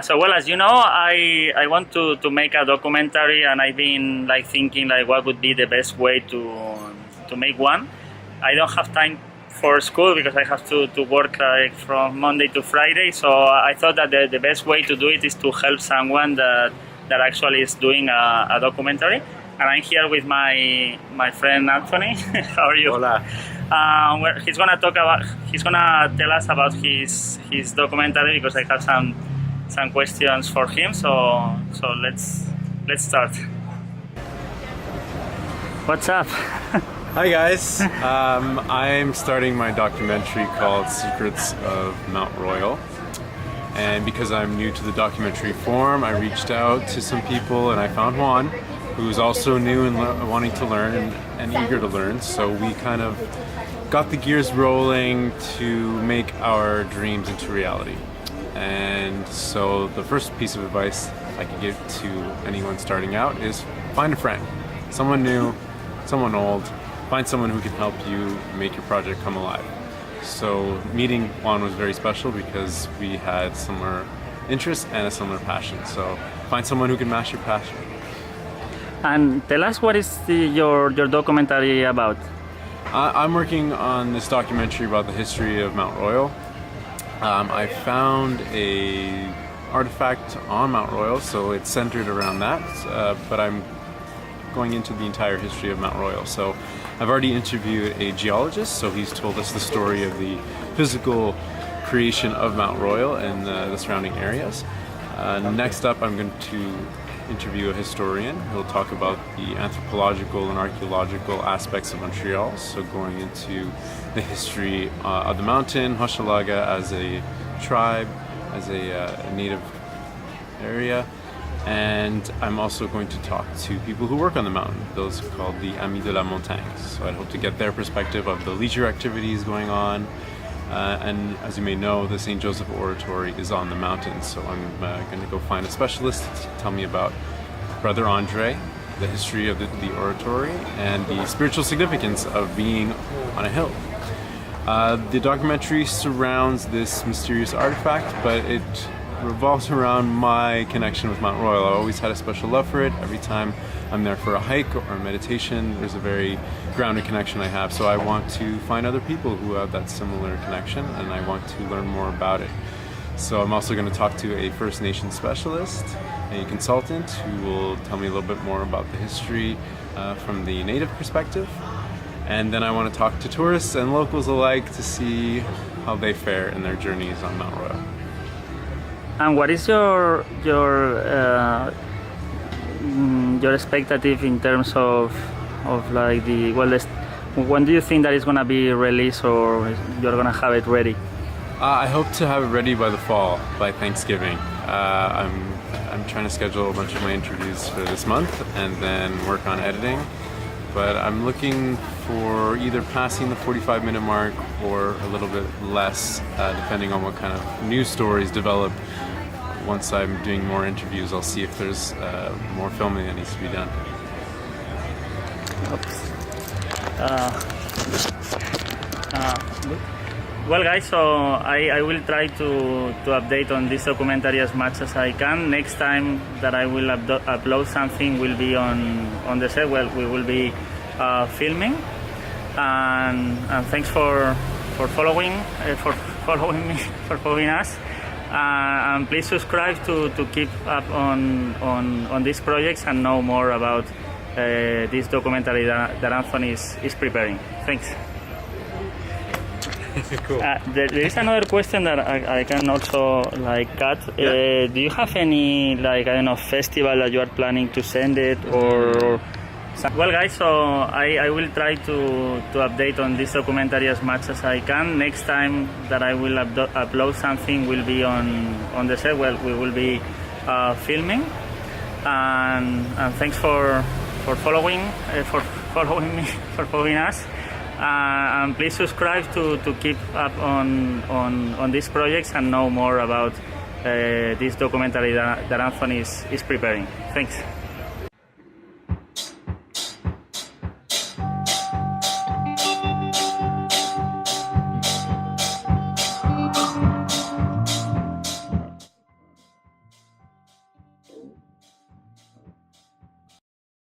So well, as you know, I want to make a documentary, and I've been like thinking like what would be the best way to make one. I don't have time for school because I have to work like from Monday to Friday. So I thought that the best way to do it is to help someone that actually is doing a documentary. And I'm here with my friend Anthony. How are you? Hola. He's gonna tell us about his documentary because I have some questions for him. So let's start. What's up? Hi guys. I'm starting my documentary called Secrets of Montroyal. And because I'm new to the documentary form, I reached out to some people and I found Juan, who's also new and wanting to learn and eager to learn. So we kind of got the gears rolling to make our dreams into reality. And so the first piece of advice I could give to anyone starting out is find a friend, someone new, someone old, find someone who can help you make your project come alive. So meeting Juan was very special because we had similar interests and a similar passion. So find someone who can match your passion. And tell us, what is your documentary about? I'm working on this documentary about the history of Montroyal. I found a artifact on Montroyal, so it's centered around that, but I'm going into the entire history of Montroyal. So I've already interviewed a geologist, so he's told us the story of the physical creation of Montroyal and the surrounding areas. Next up, I'm going to interview a historian. He'll talk about the anthropological and archaeological aspects of Montreal, so going into the history of the mountain, Hochelaga as a tribe, as a native area. And I'm also going to talk to people who work on the mountain, those called the amis de la montagne. So I hope to get their perspective of the leisure activities going on. And as you may know, the St. Joseph Oratory is on the mountain, so I'm going to go find a specialist to tell me about Brother Andre, the history of the oratory, and the spiritual significance of being on a hill. The documentary surrounds this mysterious artifact, but it revolves around my connection with Montroyal. I always had a special love for it. Every time I'm there for a hike or a meditation, there's a very grounded connection I have. So I want to find other people who have that similar connection, and I want to learn more about it. So I'm also going to talk to a First Nation specialist, a consultant, who will tell me a little bit more about the history from the native perspective. And then I want to talk to tourists and locals alike to see how they fare in their journeys on Montroyal. And what is your expectative in terms of like when do you think that it's gonna be released, or you're gonna have it ready? I hope to have it ready by the fall, by Thanksgiving. I'm trying to schedule a bunch of my interviews for this month and then work on editing. But I'm looking for either passing the 45-minute mark or a little bit less, depending on what kind of news stories develop. Once I'm doing more interviews, I'll see if there's more filming that needs to be done. Well guys, so I will try to update on this documentary as much as I can. Next time that I will upload something will be on the set. Well, we will be filming, and thanks for following us. And please subscribe to keep up on these projects and know more about this documentary that Anthony is preparing. Thanks. Cool. There is another question that I can also like cut. Yeah. Do you have any festival that you are planning to send it, or? Well guys, so I will try to update on this documentary as much as I can. Next time that I will upload something will be on the set. Well, we will be filming, and thanks for following us. And please subscribe to keep up on these projects and know more about this documentary that Anthony is preparing. Thanks.